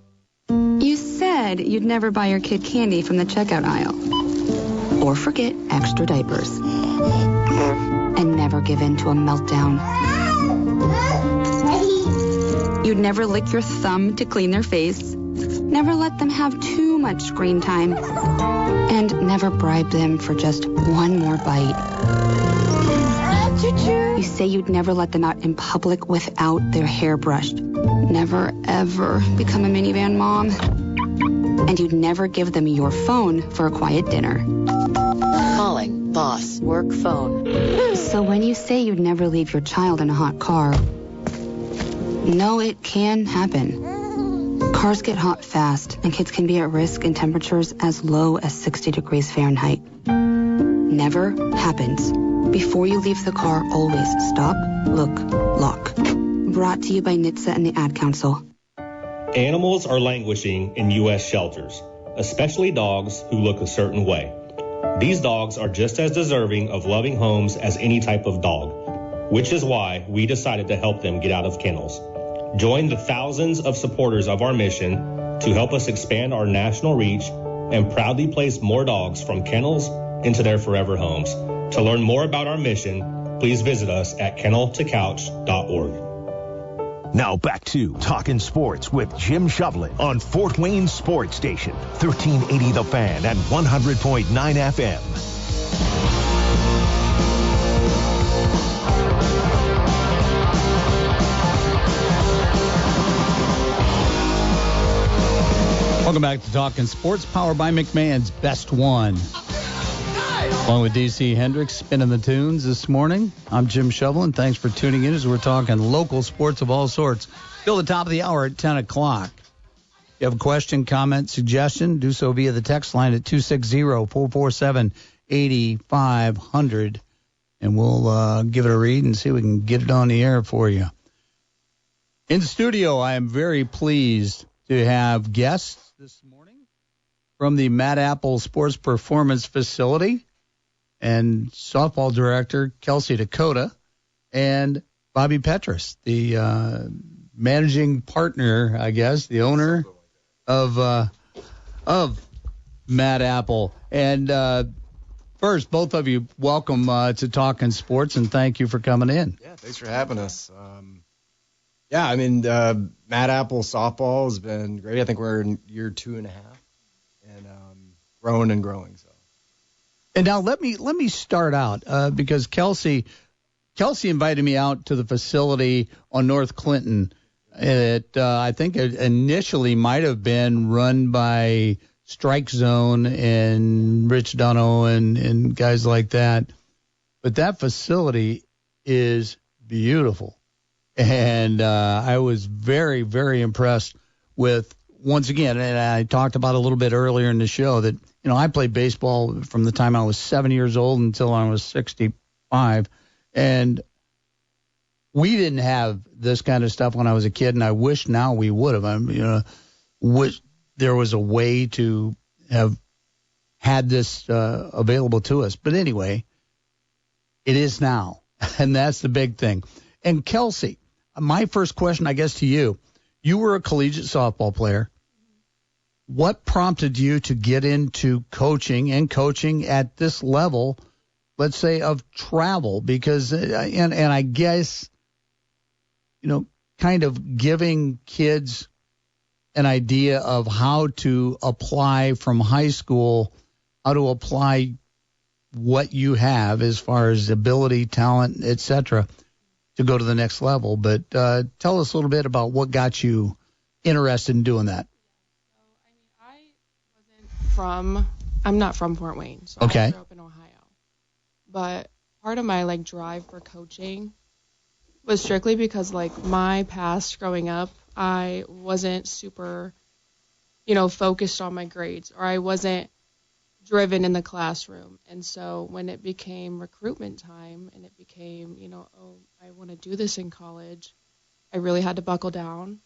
Speaker 16: You said you'd never buy your kid candy from the checkout aisle. Or forget extra diapers. And never give in to a meltdown. You'd never lick your thumb to clean their face. Never let them have too much screen time. And never bribe them for just one more bite. You say you'd never let them out in public without their hair brushed. Never, ever become a minivan mom. And you'd never give them your phone for a quiet dinner.
Speaker 17: Calling boss work phone.
Speaker 16: So when you say you'd never leave your child in a hot car, no, it can happen. Cars get hot fast, and kids can be at risk in temperatures as low as 60 degrees Fahrenheit. Never happens. Before you leave the car, always stop, look, lock. Brought to you by NHTSA and the Ad Council.
Speaker 18: Animals are languishing in U.S. shelters, especially dogs who look a certain way. These dogs are just as deserving of loving homes as any type of dog. which is why we decided to help them get out of kennels. Join the thousands of supporters of our mission to help us expand our national reach and proudly place more dogs from kennels into their forever homes. To learn more about our mission, please visit us at kenneltocouch.org.
Speaker 1: Now back to Talkin Sports with Jim Shovlin on Fort Wayne Sports Station, 1380 The Fan and 100.9 FM.
Speaker 2: Welcome back to Talkin Sports, powered by McMahon's Best One. Along with DC Hendricks, spinning the tunes this morning. I'm Jim Shovlin. Thanks for tuning in as we're talking local sports of all sorts. Till the top of the hour at 10 o'clock. If you have a question, comment, suggestion, do so via the text line at 260-447-8500. And we'll give it a read and see if we can get it on the air for you. In studio, I am very pleased to have guests this morning from the Matt Apple Sports Performance Facility and softball director Kelsey Dakotah and Bobby Petras, the managing partner, I guess, the owner of Matt Apple. And first, both of you, welcome to Talkin Sports, and thank you for coming in.
Speaker 19: Yeah, thanks for having us. Matt Apple softball has been great. I think we're in year 2.5, and growing and growing. So.
Speaker 2: And now let me start out because Kelsey invited me out to the facility on North Clinton. I think it initially might have been run by Strike Zone and Rich Dunno and guys like that. But that facility is beautiful. And I was very, very impressed with, once again, and I talked about a little bit earlier in the show that, I played baseball from the time I was 7 years old until I was 65. And we didn't have this kind of stuff when I was a kid, and I wish now we would have. Wish there was a way to have had this available to us. But anyway, it is now, and that's the big thing. And Kelsey, my first question, I guess, to you. You were a collegiate softball player. What prompted you to get into coaching at this level, let's say, of travel? Because, and I guess, kind of giving kids an idea of how to apply from high school, how to apply what you have as far as ability, talent, etc., to go to the next level. But tell us a little bit about what got you interested in doing that.
Speaker 20: I'm not from Fort Wayne, so
Speaker 2: okay.
Speaker 20: I grew up in Ohio. But part of my drive for coaching was strictly because my past growing up, I wasn't super, focused on my grades, or I wasn't driven in the classroom. And so when it became recruitment time and it became, I want to do this in college, I really had to buckle down.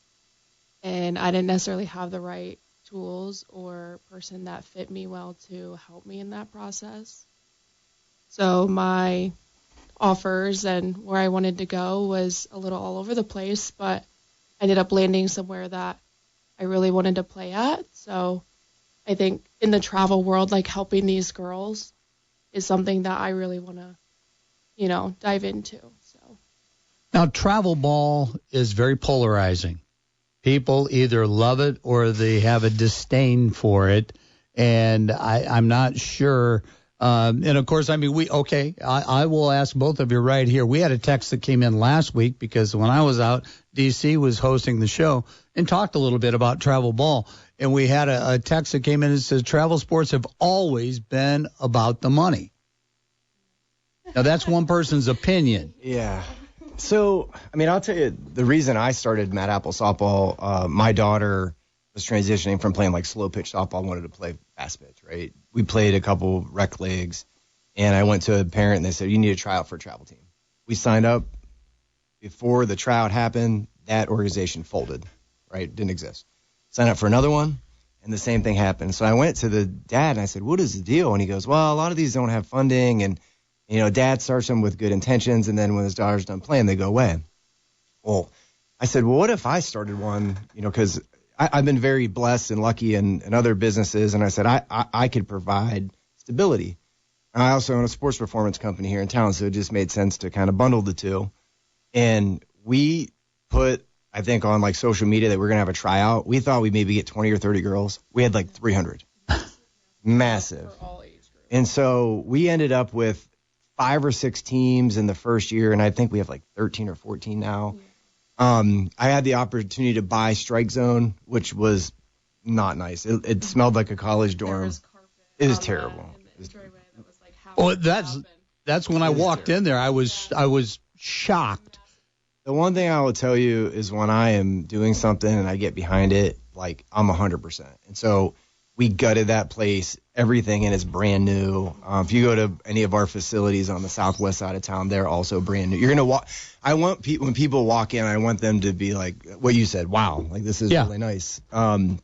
Speaker 20: And I didn't necessarily have the right tools or person that fit me well to help me in that process. So my offers and where I wanted to go was a little all over the place, but I ended up landing somewhere that I really wanted to play at. So I think in the travel world, helping these girls is something that I really want to, dive into. So
Speaker 2: now, travel ball is very polarizing. People either love it or they have a disdain for it, and I'm not sure. And of course, I will ask both of you right here. We had a text that came in last week because when I was out, DC was hosting the show and talked a little bit about travel ball. And we had a text that came in and says travel sports have always been about the money. Now, that's one person's opinion.
Speaker 19: Yeah. So, I'll tell you, the reason I started Matt Apple softball, my daughter was transitioning from playing slow pitch softball, wanted to play fast pitch, right? We played a couple rec leagues, and I went to a parent, and they said, you need to try out for a travel team. We signed up. Before the tryout happened, that organization folded, right? Didn't exist. Signed up for another one, and the same thing happened. So I went to the dad, and I said, what is the deal? And he goes, well, a lot of these don't have funding, and You know, dad starts them with good intentions, and then when his daughter's done playing, they go away. Well, I said, well, what if I started one, you know, because I've been very blessed and lucky in other businesses, and I said I could provide stability. And I also own a sports performance company here in town, so it just made sense to kind of bundle the two. And we put, I think, on like social media that we're going to have a tryout. We thought we'd maybe get 20 or 30 girls. We had like 300. Massive. And so we ended up with 5 or 6 teams in the first year, and I think we have like 13 or 14 now. I had the opportunity to buy Strike Zone, which was not nice. It smelled like a college dorm. It was terrible.
Speaker 2: Oh, that's when I walked in there. I was shocked.
Speaker 19: The one thing I will tell you is when I am doing something and I get behind it, like I'm 100%. And so we gutted that place. Everything in it's brand new. If you go to any of our facilities on the southwest side of town, they're also brand new. You're gonna walk. I want when people walk in, I want them to be like what you said. Wow, like this is really nice. And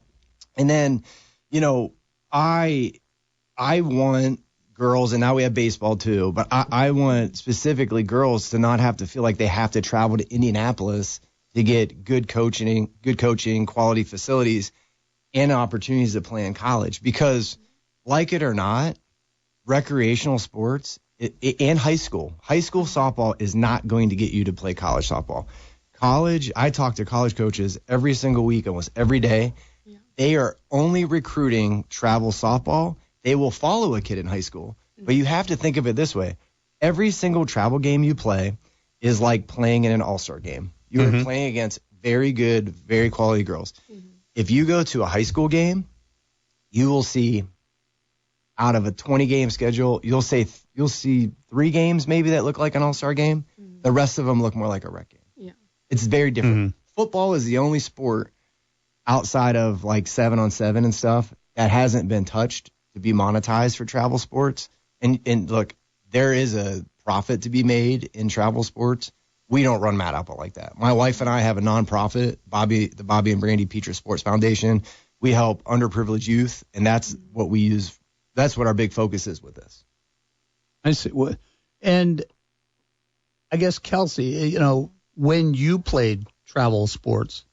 Speaker 19: then, you know, I want girls, and now we have baseball too, but I want specifically girls to not have to feel like they have to travel to Indianapolis to get good coaching, quality facilities, and opportunities to play in college. Because, like it or not, recreational sports and high school softball is not going to get you to play college softball. College, I talk to college coaches every single week, almost every day. Yeah. They are only recruiting travel softball. They will follow a kid in high school. But you have to think of it this way. Every single travel game you play is like playing in an all-star game. You are playing against very good, very quality girls. If you go to a high school game, you will see out of a 20-game schedule, you'll see 3 games maybe that look like an all-star game. The rest of them look more like a rec game. Yeah. It's very different. Football is the only sport outside of like 7-on-7 and stuff that hasn't been touched to be monetized for travel sports. And look, there is a profit to be made in travel sports. We don't run Mad Apple like that. My wife and I have a nonprofit, the Bobby and Brandy Petras Sports Foundation. We help underprivileged youth, and that's what we use. That's what our big focus is with this.
Speaker 2: I see. And I guess, Kelsey, you know, when you played travel sports,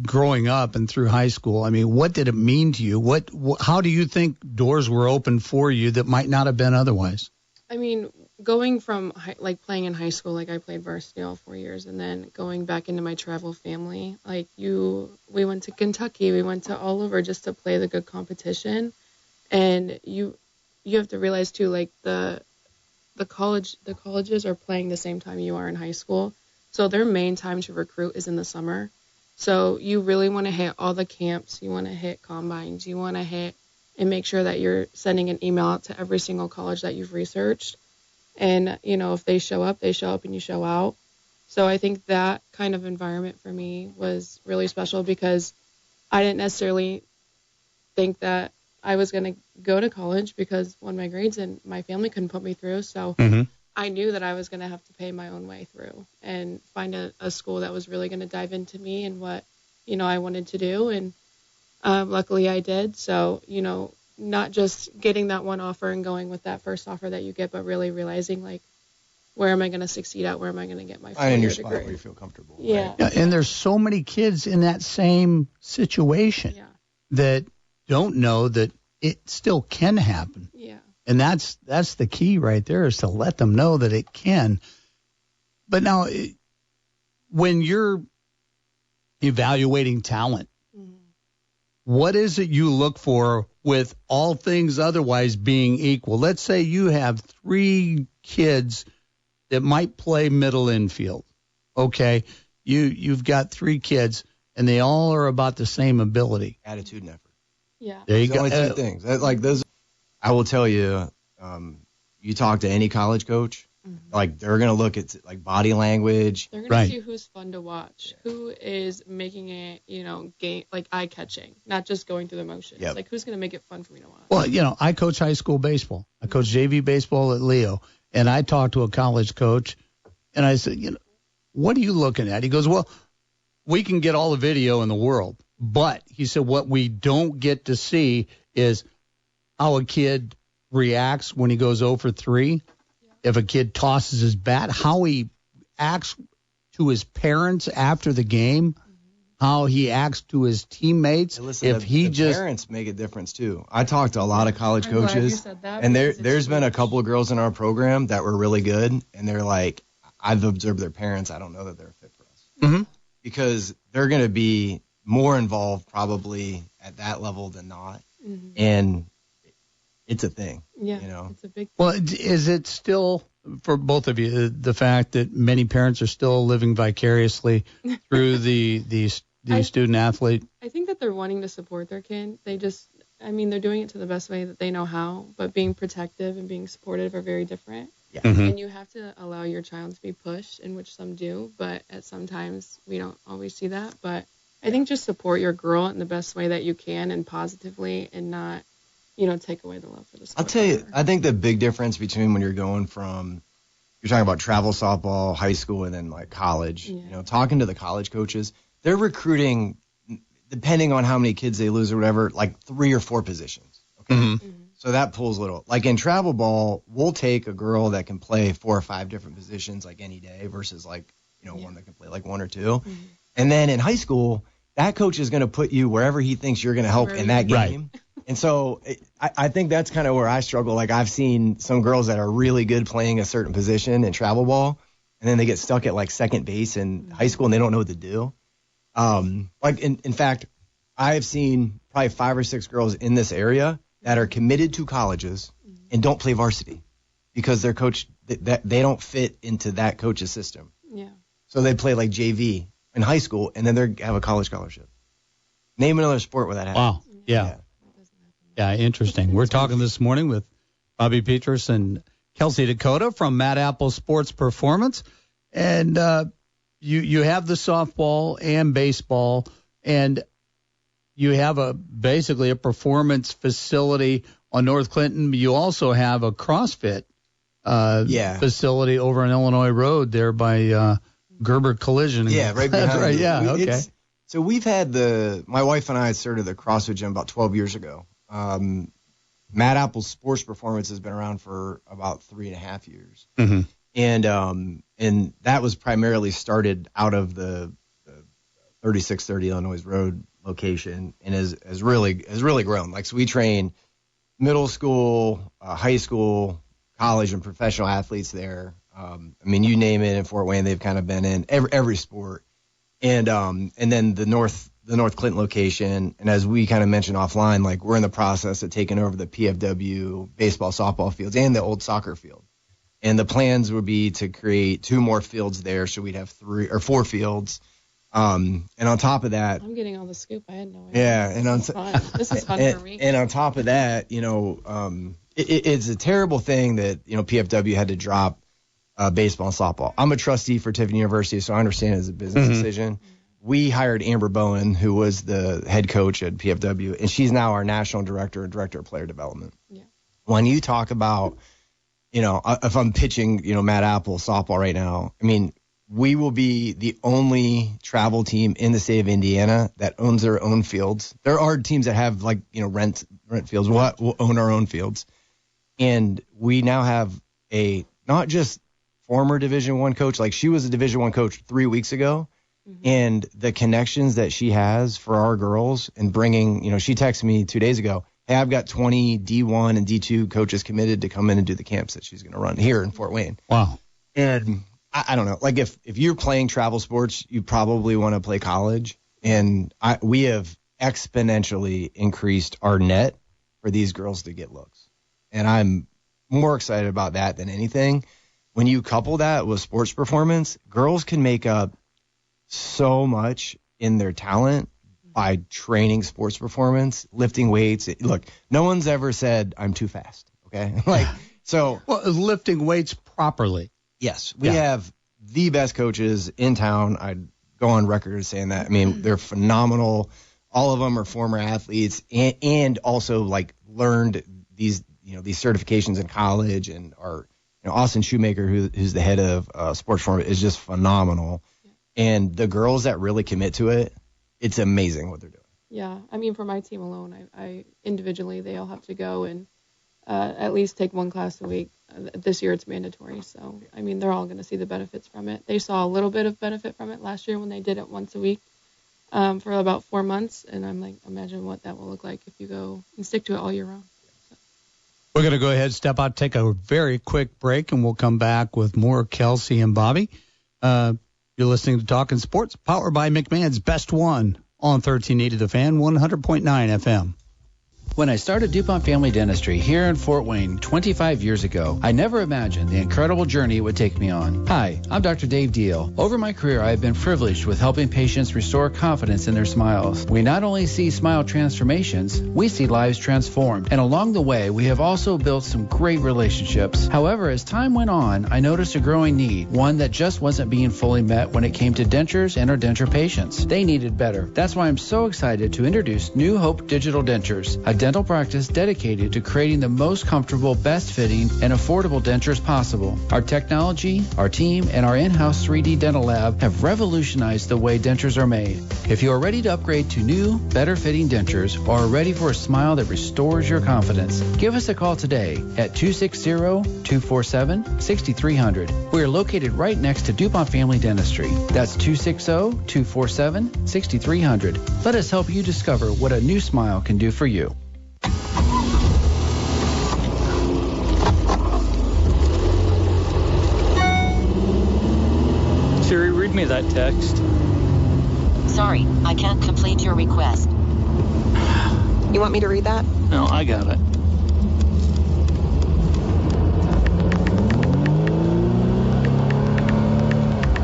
Speaker 2: growing up and through high school, I mean, what did it mean to you? How do you think doors were open for you that might not have been otherwise?
Speaker 20: I mean, going from like playing in high school, like I played varsity all 4 years, and then going back into my travel family, like we went to Kentucky, we went to all over just to play the good competition, and you have to realize too, like the colleges are playing the same time you are in high school, so their main time to recruit is in the summer. So you really want to hit all the camps, you want to hit combines, you want to hit and make sure that you're sending an email out to every single college that you've researched. And, you know, if they show up and you show out. So I think that kind of environment for me was really special because I didn't necessarily think that I was going to go to college because one, my grades and my family couldn't put me through. So I knew that I was going to have to pay my own way through and find a school that was really going to dive into me and what, you know, I wanted to do. And luckily I did. So, you know, not just getting that one offer and going with that first offer that you get, but really realizing, like, where am I going to succeed at? Where am I going to get my
Speaker 19: find in your spot where you feel comfortable.
Speaker 20: Yeah.
Speaker 19: Right?
Speaker 2: And there's so many kids in that same situation that don't know that it still can happen.
Speaker 20: Yeah.
Speaker 2: And that's the key right there, is to let them know that it can. But now, when you're evaluating talent, what is it you look for with all things otherwise being equal? Let's say you have 3 kids that might play middle infield. Okay, you've got 3 kids, and they all are about the same ability.
Speaker 19: Attitude and effort.
Speaker 20: Yeah.
Speaker 19: There you go. Only 2 things. Like those. I will tell you, you talk to any college coach, like they're going to look at like body language.
Speaker 20: They're going to see who's fun to watch, who is making it, you know, like eye-catching, not just going through the motions. Yep. Like who's going to make it fun for me to watch.
Speaker 2: Well, you know, I coach high school baseball. I coach JV baseball at Leo, and I talked to a college coach, and I said, you know, what are you looking at? He goes, well, we can get all the video in the world, but he said what we don't get to see is how a kid reacts when he goes 0 for 3, if a kid tosses his bat, how he acts to his parents after the game, how he acts to his teammates.
Speaker 19: Hey, listen, the parents make a difference too. I talked to a lot of college
Speaker 20: I'm glad you
Speaker 19: coaches,
Speaker 20: said that,
Speaker 19: and
Speaker 20: because
Speaker 19: there's been a couple of girls in our program that were really good, and they're like, I've observed their parents. I don't know that they're fit for us.
Speaker 2: Mm-hmm.
Speaker 19: Because they're going to be more involved probably at that level than not.
Speaker 20: Mhm.
Speaker 19: And it's a thing.
Speaker 20: Yeah,
Speaker 19: you know?
Speaker 20: it's a big.
Speaker 2: Well, is it still, for both of you, the fact that many parents are still living vicariously through the student athlete?
Speaker 20: I think that they're wanting to support their kid. They're doing it to the best way that they know how, but being protective and being supportive are very different.
Speaker 19: Yeah.
Speaker 2: Mm-hmm.
Speaker 20: And you have to allow your child to be pushed, in which some do, but at sometimes we don't always see that. But I think just support your girl in the best way that you can and positively, and not, take away the love for the sport.
Speaker 19: I'll tell you, I think the big difference between when you're going from, you're talking about travel softball, high school, and then like college, talking to the college coaches, they're recruiting, depending on how many kids they lose or whatever, like 3 or 4 positions. Okay.
Speaker 2: Mm-hmm.
Speaker 19: So that pulls little. Like in travel ball, we'll take a girl that can play 4 or 5 different positions like any day versus like, one that can play like 1 or 2.
Speaker 20: Mm-hmm.
Speaker 19: And then in high school, that coach is going to put you wherever he thinks you're going to help in that game.
Speaker 2: Right.
Speaker 19: And so I think that's kind of where I struggle. Like I've seen some girls that are really good playing a certain position in travel ball, and then they get stuck at like second base in high school and they don't know what to do. Like in fact, I have seen probably 5 or 6 girls in this area that are committed to colleges and don't play varsity because their coach, that they don't fit into that coach's system.
Speaker 20: Yeah.
Speaker 19: So they play like JV in high school and then they have a college scholarship. Name another sport where that happens.
Speaker 2: Wow. Yeah. Yeah, interesting. We're talking this morning with Bobby Petras and Kelsey Dakotah from Matt Apple Sports Performance. And you have the softball and baseball, and you have basically a performance facility on North Clinton. You also have a CrossFit facility over on Illinois Road there by Gerber Collision.
Speaker 19: Yeah, right behind.
Speaker 2: That's right. Yeah, okay.
Speaker 19: So we've had my wife and I started the CrossFit gym about 12 years ago. Matt Apple Sports Performance has been around for about 3.5 years.
Speaker 2: Mm-hmm.
Speaker 19: And that was primarily started out of the 3630 Illinois Road location and has really grown. Like, so we train middle school, high school, college, and professional athletes there. You name it in Fort Wayne, they've kind of been in every sport. And then the North Clinton location, and as we kind of mentioned offline, like we're in the process of taking over the PFW baseball, softball fields and the old soccer field. And the plans would be to create 2 more fields there, so we'd have 3 or 4 fields. And on top of that,
Speaker 20: I'm getting all the scoop. I had no idea.
Speaker 19: Yeah, and
Speaker 20: this is fun for me.
Speaker 19: And on top of that, it's a terrible thing that PFW had to drop baseball and softball. I'm a trustee for Tiffin University, so I understand it as a business decision. We hired Amber Bowen, who was the head coach at PFW, and she's now our national director and director of player development.
Speaker 20: Yeah.
Speaker 19: When you talk about, if I'm pitching, Matt Apple softball right now, we will be the only travel team in the state of Indiana that owns their own fields. There are teams that have rent fields. We'll own our own fields. And we now have a, not just former Division I coach, like she was a Division I coach 3 weeks ago. And the connections that she has for our girls and bringing, she texted me 2 days ago, hey, I've got 20 D1 and D2 coaches committed to come in and do the camps that she's going to run here in Fort Wayne.
Speaker 2: Wow.
Speaker 19: And I don't know, like if you're playing travel sports, you probably want to play college. And we have exponentially increased our net for these girls to get looks. And I'm more excited about that than anything. When you couple that with sports performance, girls can make up so much in their talent by training sports performance, lifting weights. Look, no one's ever said I'm too fast. Okay.
Speaker 2: Lifting weights properly.
Speaker 19: Yes. We have the best coaches in town. I'd go on record as saying that. They're phenomenal. All of them are former athletes and also learned these certifications in college, and Austin Shoemaker, who's the head of sports performance, is just phenomenal. And the girls that really commit to it, it's amazing what they're doing.
Speaker 20: Yeah, for my team alone, I individually, they all have to go and at least take one class a week. This year it's mandatory. So, I mean, they're all going to see the benefits from it. They saw a little bit of benefit from it last year when they did it once a week for about 4 months. And I'm like, imagine what that will look like if you go and stick to it all year round.
Speaker 2: We're going to go ahead, step out, take a very quick break, and we'll come back with more Kelsey and Bobby. You're listening to Talkin Sports, powered by McMahon's Best One on 1380 The Fan, 100.9 FM.
Speaker 21: When I started DuPont Family Dentistry here in Fort Wayne 25 years ago, I never imagined the incredible journey it would take me on. Hi, I'm Dr. Dave Deal. Over my career, I have been privileged with helping patients restore confidence in their smiles. We not only see smile transformations, we see lives transformed. And along the way, we have also built some great relationships. However, as time went on, I noticed a growing need, one that just wasn't being fully met when it came to dentures and our denture patients. They needed better. That's why I'm so excited to introduce New Hope Digital Dentures, a dental practice dedicated to creating the most comfortable, best fitting, and affordable dentures possible. Our technology, our team, and our in-house 3D dental lab have revolutionized the way dentures are made. If you are ready to upgrade to new, better fitting dentures or are ready for a smile that restores your confidence, give us a call today at 260-247-6300. We are located right next to DuPont Family Dentistry. That's 260-247-6300. Let us help you discover what a new smile can do for you.
Speaker 22: Siri, read me that text.
Speaker 17: Sorry, I can't complete your request.
Speaker 23: You want me to read that?
Speaker 22: No, I got it.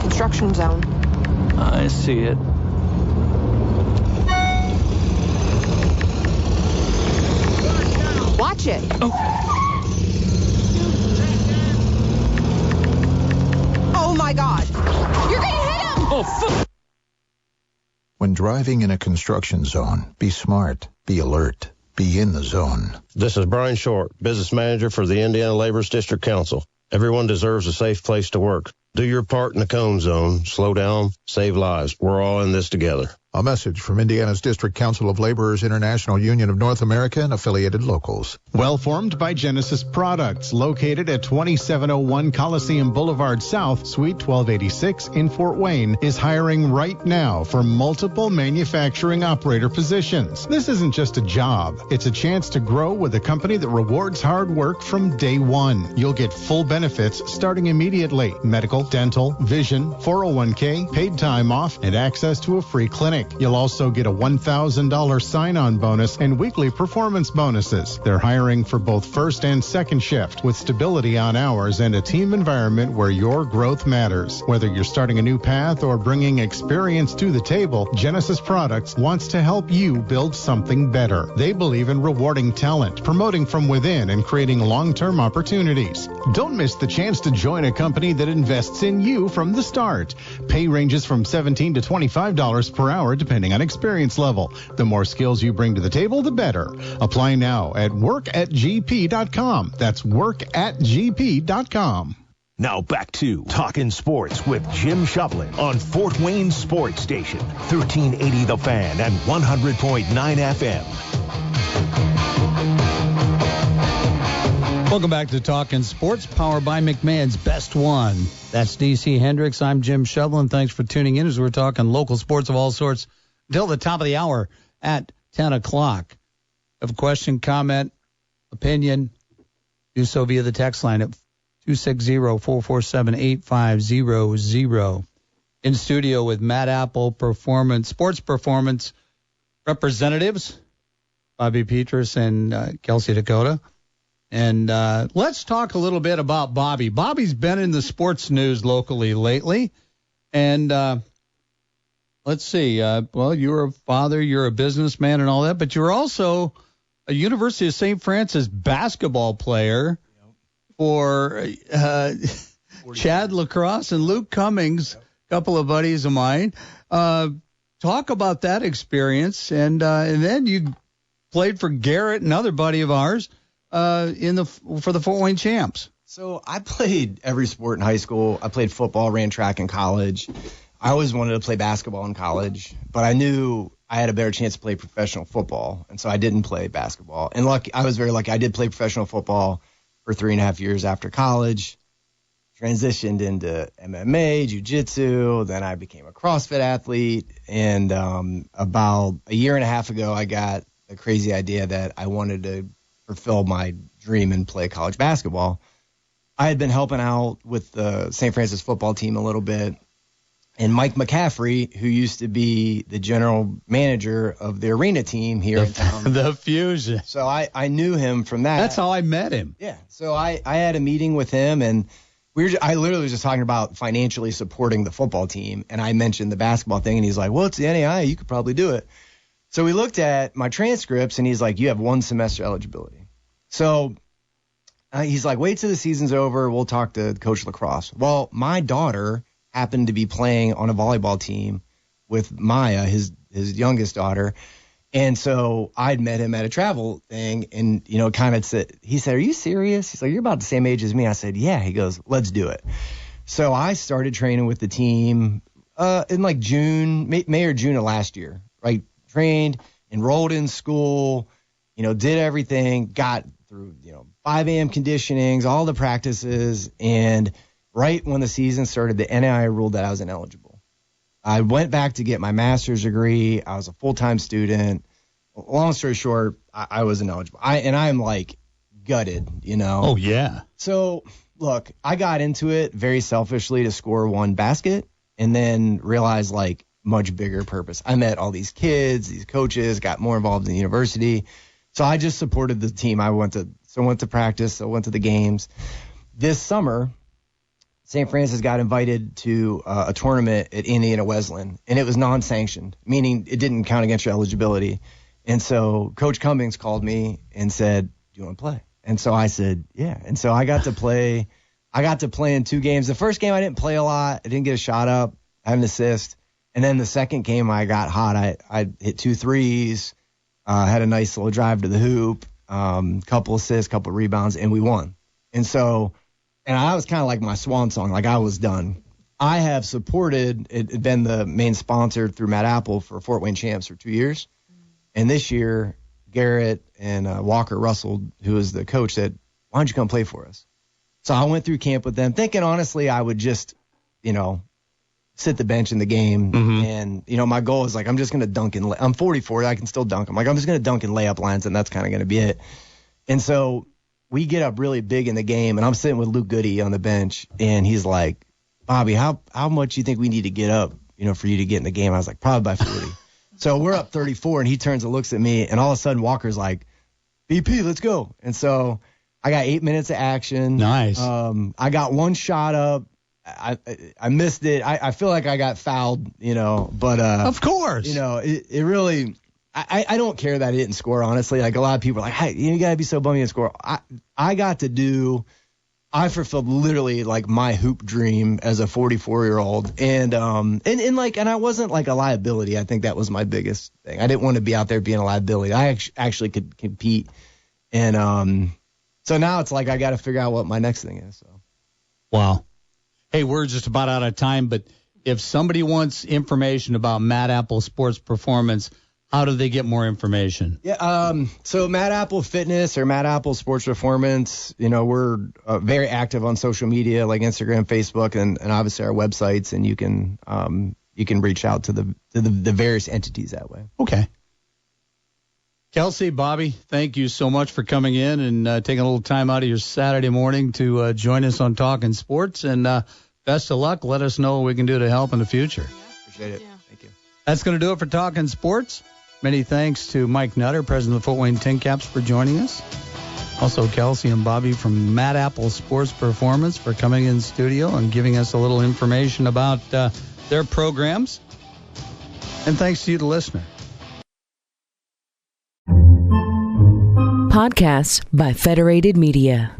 Speaker 23: Construction zone.
Speaker 22: I see it.
Speaker 23: Watch it. Oh my God. You're going to hit him.
Speaker 22: Oh, fuck.
Speaker 24: When driving in a construction zone, be smart, be alert, be in the zone.
Speaker 25: This is Brian Short, business manager for the Indiana Laborers District Council. Everyone deserves a safe place to work. Do your part in the cone zone. Slow down, save lives. We're all in this together.
Speaker 24: A message from Indiana's District Council of Laborers International Union of North America and affiliated locals.
Speaker 26: Well formed by Genesis Products, located at 2701 Coliseum Boulevard South, Suite 1286 in Fort Wayne, is hiring right now for multiple manufacturing operator positions. This isn't just a job. It's a chance to grow with a company that rewards hard work from day one. You'll get full benefits starting immediately. Medical, dental, vision, 401k, paid time off, and access to a free clinic. You'll also get a $1,000 sign-on bonus and weekly performance bonuses. They're hiring for both first and second shift with stability on hours and a team environment where your growth matters. Whether you're starting a new path or bringing experience to the table, Genesis Products wants to help you build something better. They believe in rewarding talent, promoting from within, and creating long-term opportunities. Don't miss the chance to join a company that invests in you from the start. Pay ranges from $17 to $25 per hour depending on experience level. The more skills you bring to the table, the better. Apply now at workatgp.com. That's workatgp.com.
Speaker 1: Now back to Talkin Sports with Jim Shovlin on Fort Wayne Sports Station, 1380 The Fan and 100.9 FM.
Speaker 2: Welcome back to Talkin Sports, powered by McMahon's Best One. That's DC Hendricks. I'm Jim Shovlin. Thanks for tuning in as we're talking local sports of all sorts until the top of the hour at 10 o'clock. Have a question, comment, opinion, do so via the text line at 260-447-8500. In studio with Matt Apple, sports performance representatives, Bobby Petras and Kelsey Dakotah. And let's talk a little bit about Bobby. Bobby's been in the sports news locally lately. And let's see. Well, you're a father, you're a businessman and all that, but you're also a University of St. Francis basketball player for Chad Lacrosse and Luke Cummings, a couple of buddies of mine. Talk about that experience. And then you played for Garrett, another buddy of ours. For the Fort Wayne Champs.
Speaker 19: So I played every sport in high school. I played football, ran track in college. I always wanted to play basketball in college, but I knew I had a better chance to play professional football, and so I didn't play basketball. And I was very lucky. I did play professional football for 3.5 years after college, transitioned into MMA, jiu-jitsu, then I became a CrossFit athlete, and about a year and a half ago, I got a crazy idea that I wanted to fulfill my dream and play college basketball. I had been helping out with the St. Francis football team a little bit, and Mike McCaffrey, who used to be the general manager of the arena team here in town.
Speaker 2: The Fusion.
Speaker 19: So I knew him from that.
Speaker 2: That's how I met him.
Speaker 19: Yeah. So I had a meeting with him, and I literally was just talking about financially supporting the football team, and I mentioned the basketball thing, and he's like, well, it's the NAI. You could probably do it. So we looked at my transcripts, and he's like, you have 1 semester eligibility. So he's like, wait till the season's over. We'll talk to Coach Lacrosse. Well, my daughter happened to be playing on a volleyball team with Maya, his youngest daughter. And so I'd met him at a travel thing, and, kind of said, he said, are you serious? He's like, you're about the same age as me. I said, yeah. He goes, let's do it. So I started training with the team in like May or June of last year, right? Trained, enrolled in school, did everything, got through, 5 a.m. conditionings, all the practices, and right when the season started, the NAIA ruled that I was ineligible. I went back to get my master's degree. I was a full-time student. Long story short, I was ineligible. I'm like gutted,
Speaker 2: Oh, yeah.
Speaker 19: So, look, I got into it very selfishly to score 1 basket and then realized like much bigger purpose. I met all these kids, these coaches, got more involved in the university. So I just supported the team. I went to practice. I went to the games. This summer, St. Francis got invited to a tournament at Indiana Wesleyan, and it was non-sanctioned, meaning it didn't count against your eligibility. And so Coach Cummings called me and said, do you want to play? And so I said, yeah. And so I got to play. I got to play in 2 games. The first game I didn't play a lot. I didn't get a shot up. I had an assist. And then the second game I got hot. I hit 2 threes, had a nice little drive to the hoop, couple assists, couple rebounds, and we won. And so, and I was kind of like my swan song, like I was done. I have supported, been the main sponsor through Matt Apple for Fort Wayne Champs for 2 years. And this year, Garrett and Walker Russell, who is the coach, said, why don't you come play for us? So I went through camp with them thinking, honestly, I would just, sit the bench in the game. Mm-hmm. And, my goal is like, I'm just going to dunk and I'm 44. I can still dunk. I'm like, I'm just going to dunk and layup lines, and that's kind of going to be it. And so we get up really big in the game, and I'm sitting with Luke Goody on the bench, and he's like, Bobby, how much do you think we need to get up, for you to get in the game? I was like, probably by 40. So we're up 34, and he turns and looks at me, and all of a sudden Walker's like, BP, let's go. And so I got 8 minutes of action.
Speaker 2: Nice.
Speaker 19: I got 1 shot up. I missed it. I feel like I got fouled, but
Speaker 2: of course,
Speaker 19: it really. I don't care that I didn't score, honestly. Like a lot of people are like, hey, you gotta be so bummed you didn't score. I fulfilled literally like my hoop dream as a 44-year-old, and I wasn't like a liability. I think that was my biggest thing. I didn't want to be out there being a liability. I actually could compete, and so now it's like I got to figure out what my next thing is. So.
Speaker 2: Wow. Hey, we're just about out of time, but if somebody wants information about Matt Apple Sports Performance, how do they get more information?
Speaker 19: Yeah, so Matt Apple Fitness or Matt Apple Sports Performance, we're very active on social media like Instagram, Facebook, and obviously our websites, and you can reach out to the various entities that way.
Speaker 2: Okay. Kelsey, Bobby, thank you so much for coming in and taking a little time out of your Saturday morning to join us on Talkin Sports, and best of luck. Let us know what we can do to help in the future.
Speaker 19: Appreciate it. Yeah. Thank you.
Speaker 2: That's going to do it for Talkin Sports. Many thanks to Mike Nutter, president of the Fort Wayne Tincaps, for joining us. Also, Kelsey and Bobby from Matt Apple Sports Performance for coming in studio and giving us a little information about their programs. And thanks to you, the listener.
Speaker 3: Podcasts by Federated Media.